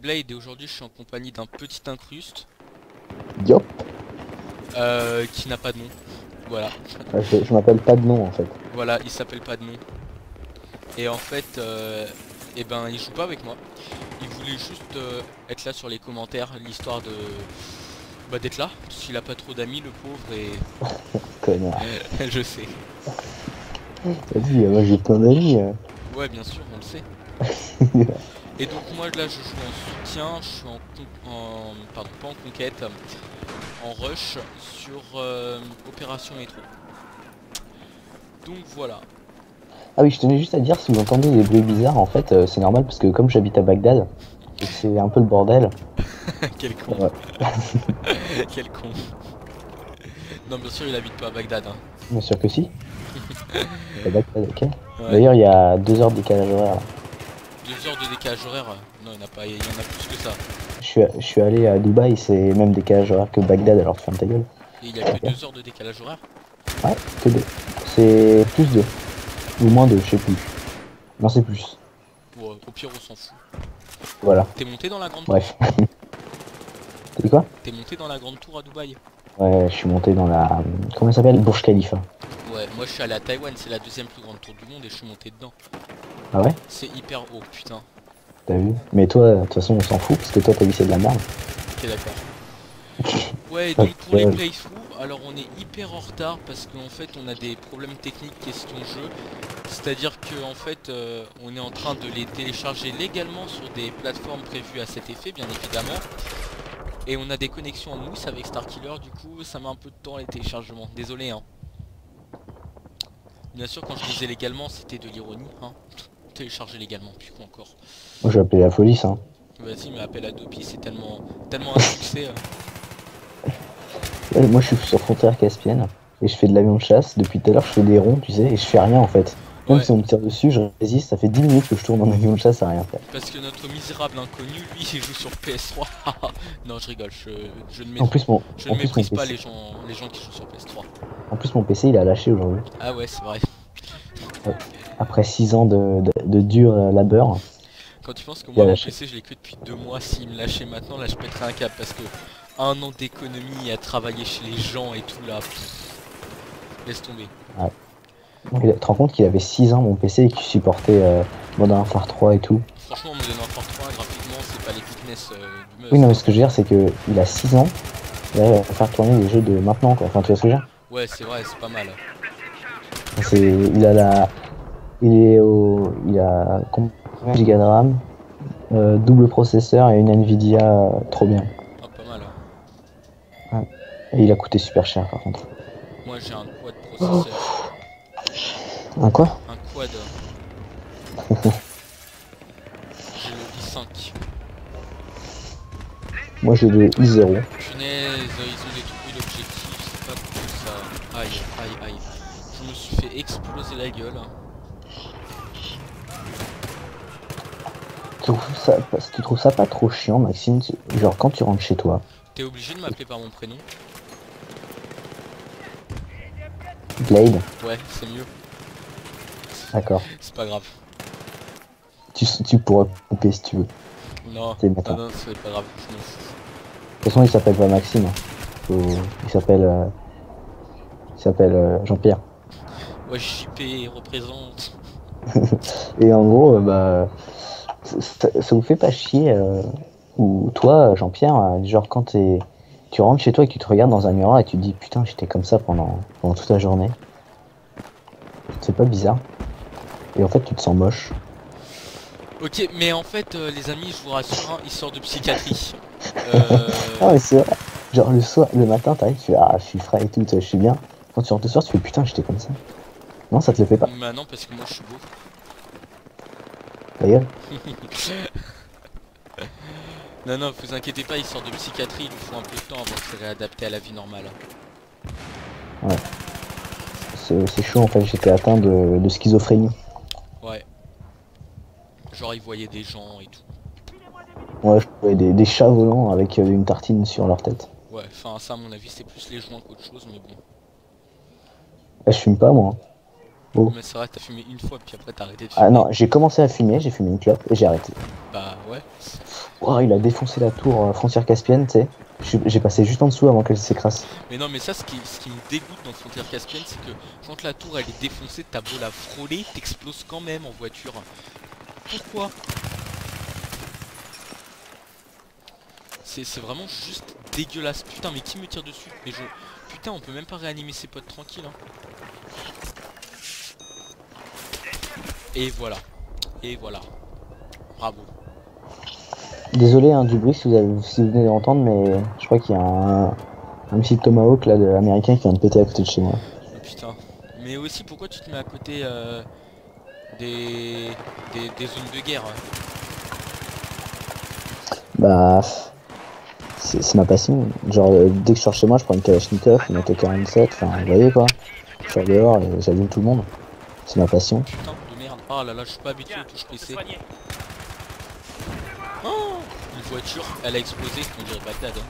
Blade et aujourd'hui je suis en compagnie d'un petit incruste Diop. qui n'a pas de nom. Voilà, Je m'appelle pas de nom en fait. voilà, il s'appelle pas de nom. Et en fait, eh ben il joue pas avec moi. Il voulait juste être là sur les commentaires, l'histoire de d'être là, parce qu'il a pas trop d'amis le pauvre et Connard. je sais. Vas-y, moi j'ai plein d'amis. Ouais bien sûr, on le sait. Et donc moi là je joue en soutien, je suis pardon pas en conquête, en rush sur opération et tout. Donc voilà. Ah oui, je tenais juste à dire, si vous entendez des bruits bizarres, en fait, c'est normal parce que comme j'habite à Bagdad et que c'est un peu le bordel, Quel con. ouais, Quel con. Non bien sûr il habite pas à Bagdad hein. bien sûr que si. À Bagdad, ok. Ouais. D'ailleurs, il y a 2 heures de décalage horaire là. 2 heures de décalage horaire. Non il y en a pas, il y en a plus que ça. Je suis allé à Dubaï, c'est même décalage horaire que Bagdad, alors ferme ta gueule. Et il y a que Ok. 2 heures de décalage horaire. Ouais, que 2. C'est plus 2. Ou moins 2, je sais plus. Non, c'est plus. Bon, au pire on s'en fout. Voilà. T'es monté dans la grande tour? Bref. T'as dit quoi? T'es monté dans la grande tour à Dubaï? Ouais, je suis monté dans la... Comment ça s'appelle? Burj Khalifa. Ouais, moi je suis allé à Taïwan, c'est la deuxième plus grande tour du monde et je suis monté dedans. Ah ouais? C'est hyper haut, putain. T'as vu? Mais toi, de toute façon, on s'en fout, parce que toi, t'as vu, c'est de la merde. Ok d'accord. Ouais, et Ah, donc pour les ouais. playthroughs, alors on est hyper en retard parce qu'en fait on a des problèmes techniques question jeu. C'est-à-dire que en fait on est en train de les télécharger légalement sur des plateformes prévues à cet effet bien évidemment. Et on a des connexions en mousse avec Starkiller, du coup ça met un peu de temps les téléchargements. Désolé hein. Bien sûr quand je disais légalement c'était de l'ironie hein. Télécharger légalement, puis quoi encore. Moi, je vais appeler la police, hein. Vas-y mais appel à Adopi c'est tellement un succès. Ouais, moi, je suis sur frontière caspienne, et je fais de l'avion de chasse. Depuis tout à l'heure, je fais des ronds, tu sais, et je fais rien, en fait. Même Ouais, si on me tire dessus, je résiste. Ça fait 10 minutes que je tourne en avion de chasse à rien faire. parce que notre misérable inconnu, lui, il joue sur PS3. Non, je rigole, En plus, mon, je ne en plus, mon méprise pas PC, les gens qui jouent sur PS3. en plus, mon PC, il a lâché aujourd'hui. Ah ouais, c'est vrai. Ouais. Après 6 ans de dur labeur, Quand tu penses que il a moi, mon lâché. PC, je l'ai que depuis 2 mois, s'il me lâchait maintenant, là, je pèterais un câble, parce que un an d'économie à travailler chez les gens et tout, là, laisse tomber. Ouais. Tu te rends compte qu'il avait 6 ans, mon PC, et qu'il supportait Modern Warfare 3 et tout. Franchement, Modern Warfare 3, graphiquement, c'est pas les quickness du Oui, Meuse, non, mais hein. ce que je veux dire, c'est qu'il a 6 ans, il arrive à faire tourner les jeux de maintenant, quoi. Enfin, tu vois ce que je veux dire? Ouais, c'est vrai, c'est pas mal. Il a la, il a combien de gigas de RAM, double processeur et une Nvidia trop bien. Ah, pas mal. Ouais. Et il a coûté super cher par contre. Moi, j'ai un quad processeur. Un quoi? Un quad. J'ai le i5. Moi j'ai le i0. Punaise, ils ont détruit l'objectif, c'est pas cool ça. Aïe, aïe, aïe. Je me suis fait exploser la gueule. Tu trouves ça pas trop chiant, Maxime? Genre quand tu rentres chez toi, T'es obligé de m'appeler par mon prénom? Blade, Ouais, c'est mieux. d'accord. C'est pas grave. Tu pourras couper si tu veux. Non, C'est non, maintenant. non, c'est pas grave, je m'en fous. De toute façon, il s'appelle pas Maxime, hein. Il s'appelle Jean-Pierre. Ouais, JP représente. Et en gros, bah, ça vous fait pas chier, ou toi, Jean-Pierre, genre quand tu rentres chez toi et que tu te regardes dans un miroir et tu te dis putain, j'étais comme ça pendant toute la journée. C'est pas bizarre. Et en fait, tu te sens moche. Ok, mais en fait, les amis, je vous rassure, hein, il sort de psychiatrie. Ah ouais, c'est vrai. Genre le soir, le matin, t'arrives, tu fais ah, je suis frais et tout, je suis bien. Quand tu rentres le soir, tu fais putain, j'étais comme ça. Non, ça te le fait pas. Bah non, parce que moi je suis beau. D'ailleurs, Non, non, vous inquiétez pas, il sort de psychiatrie, il lui faut un peu de temps avant de se réadapter à la vie normale. ouais, c'est chaud en fait. J'étais atteint de schizophrénie. Ouais, genre il voyait des gens et tout. Ouais, je voyais des chats volants avec une tartine sur leur tête. Ouais, enfin ça à mon avis c'est plus les joints qu'autre chose, mais bon. Là, je fume pas moi, hein. Oh. Mais c'est vrai, t'as fumé une fois, puis après t'as arrêté de fumer. Ah non, j'ai commencé à fumer, j'ai fumé une clope et j'ai arrêté. Bah ouais. Oh, il a défoncé la tour frontière caspienne, tu sais. J'ai passé juste en dessous avant qu'elle s'écrase. Mais non, mais ça, ce qui me dégoûte dans Frontière Caspienne, c'est que quand la tour elle est défoncée, t'as beau la frôler, t'exploses quand même en voiture. Pourquoi? C'est vraiment juste dégueulasse. Putain, mais qui me tire dessus? Mais je... Putain, on peut même pas réanimer ses potes tranquilles. Hein. Et voilà. Et voilà. Bravo. Désolé hein, du bruit si vous venez d'entendre, mais je crois qu'il y a un petit tomahawk là, américain qui vient de péter à côté de chez moi. Oh, putain. Mais aussi, pourquoi tu te mets à côté des... des zones de guerre? Bah, c'est ma passion. Genre, dès que je sors chez moi, je prends une Kalachnikov, une AK-47, enfin, vous voyez quoi. Je sors dehors et j'allume tout le monde. C'est ma passion. Putain de merde. Oh là là, je suis pas habitué aux touches PC. Oh, une voiture, elle a explosé, on dirait Bagdad. Hein.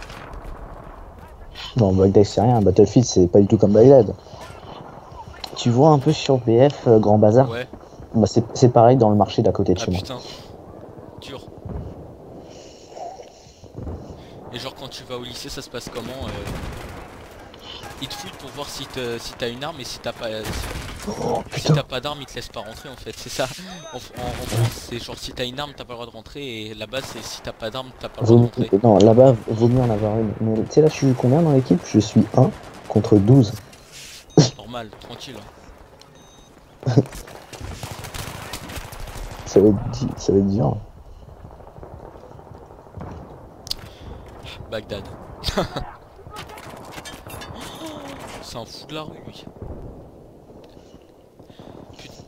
Non, Bagdad c'est rien, Battlefield c'est pas du tout comme Bagdad. Tu vois un peu sur BF, Grand Bazar? Ouais. Bah c'est pareil dans le marché d'à côté de chez moi. Putain, dur. Et genre quand tu vas au lycée, ça se passe comment ils te foutent pour voir si t'as une arme, et si t'as pas si t'as pas d'arme, ils te laissent pas rentrer en fait. C'est ça. En France, c'est genre si t'as une arme, t'as pas le droit de rentrer, et là-bas c'est si t'as pas d'arme, t'as pas le droit de rentrer. Non, là-bas vaut mieux en avoir une. Mais tu sais là je suis combien dans l'équipe? Je suis 1 contre 12. Normal, tranquille. Ça va être dur. Bagdad. C'est un fou de la rue lui.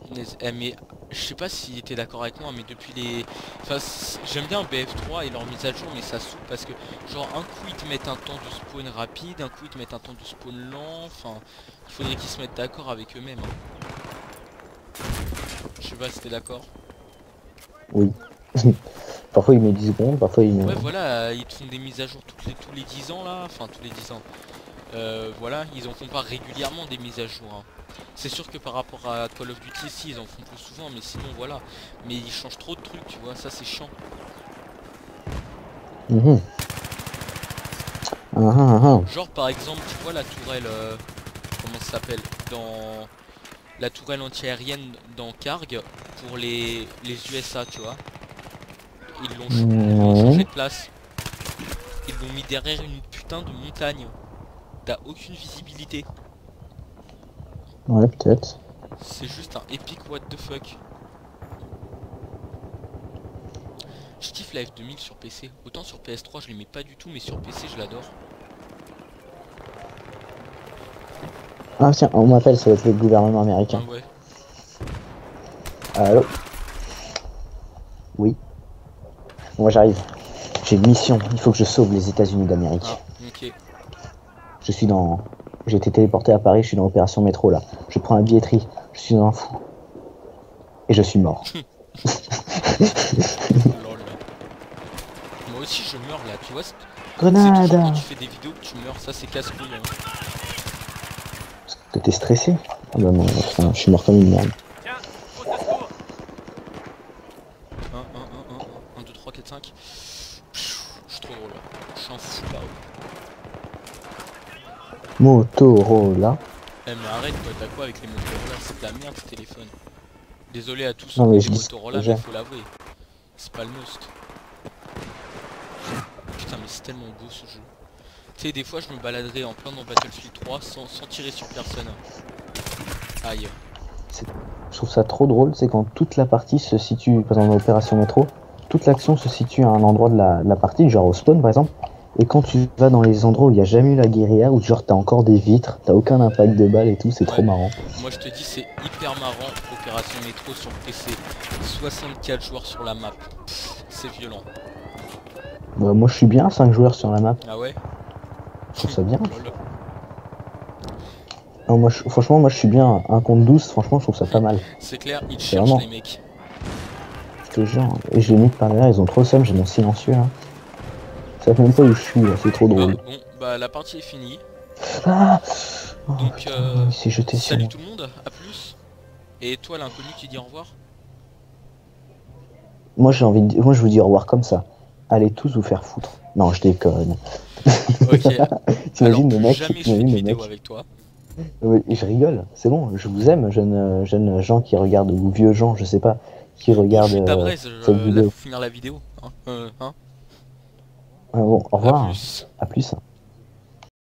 Punaise, mais je sais pas s'il était d'accord avec moi, mais depuis les... Enfin, j'aime bien BF3 et leur mise à jour, mais ça saoule parce que genre un coup ils te mettent un temps de spawn rapide, un coup ils te mettent un temps de spawn lent, enfin il faudrait qu'ils se mettent d'accord avec eux-mêmes. Hein. Je sais pas si t'es d'accord. Oui. Parfois il met 10 secondes, parfois il met... Ouais voilà, ils te font des mises à jour tous les 10 ans là, enfin tous les 10 ans. Voilà, ils en font pas régulièrement des mises à jour. Hein. C'est sûr que par rapport à Call of Duty, si ils en font plus souvent, mais sinon voilà. Mais ils changent trop de trucs, tu vois, ça c'est chiant. Genre par exemple, tu vois la tourelle, comment ça s'appelle, dans la tourelle antiaérienne dans Karg pour les USA, tu vois. Ils l'ont changé de place. Ils l'ont mis derrière une putain de montagne. T'as aucune visibilité. Ouais, peut-être. C'est juste un epic what the fuck. Je kiffe la F2000 sur PC. Autant sur PS3 je l'aimais pas du tout, mais sur PC je l'adore. Ah tiens, on m'appelle, ça va être le gouvernement américain. Ah ouais. Allô? Oui. Moi j'arrive. J'ai une mission, il faut que je sauve les États-Unis d'Amérique. Ah, ok. Je suis dans... J'ai été téléporté à Paris, je suis dans l'opération métro là. Je prends la billetterie, je suis un fou. Et je suis mort. Lol. Moi aussi je meurs là, tu vois. C'est Grenade! toujours quand tu fais des vidéos que tu meurs, ça c'est casse-couille. Hein. Parce que t'es stressé? Ah bah non, putain, je suis mort comme une merde. 1, 2, 3, 4, 5. Je suis trop drôle là. Je suis un fou là. Motorola. Eh mais arrête toi, t'as quoi avec les Motorola? C'est de la merde ce téléphone. Désolé à tous Non, mais les je dis Motorola, déjà. mais faut l'avouer. C'est pas le must. Putain mais c'est tellement beau ce jeu. Tu sais, des fois je me baladerais en plein dans Battlefield 3 sans tirer sur personne. Aïe. Je trouve ça trop drôle, c'est quand toute la partie se situe, par exemple dans l'opération métro, toute l'action se situe à un endroit de la partie, genre au spawn par exemple, et quand tu vas dans les endroits où il n'y a jamais eu la guérilla, où genre t'as encore des vitres, t'as aucun impact de balles et tout, c'est trop marrant. Moi je te dis c'est hyper marrant, opération métro sur PC, 64 joueurs sur la map, c'est violent. Bah, moi je suis bien 5 joueurs sur la map, Ah ouais? je trouve ça bien. Lol. Non, franchement moi je suis bien 1 contre 12, franchement je trouve ça pas mal. C'est clair, ils C'est cherchent vraiment... les mecs. Je te jure, et je les mets par derrière, ils ont trop le seum, j'ai mon silencieux là. Ils savent même pas où je suis là, c'est trop drôle. Bon, bah la partie est finie. Ah Donc il s'est jeté sur salut moi. tout le monde, à plus. Et toi, l'inconnu, tu dis au revoir? Moi, moi, je vous dis au revoir comme ça. Allez tous vous faire foutre. Non, je déconne. Ok. Alors, T'imagines le plus mec, jamais je fais de t'imagines le vidéo mec. avec toi. Oui, je rigole, c'est bon, je vous aime, jeunes gens qui regardent, ou vieux gens, je sais pas, qui Bon, je regardent suis ta braise, cette là, faut vidéo. finir la vidéo. Hein, hein. Ah bon, au À revoir, plus. à plus.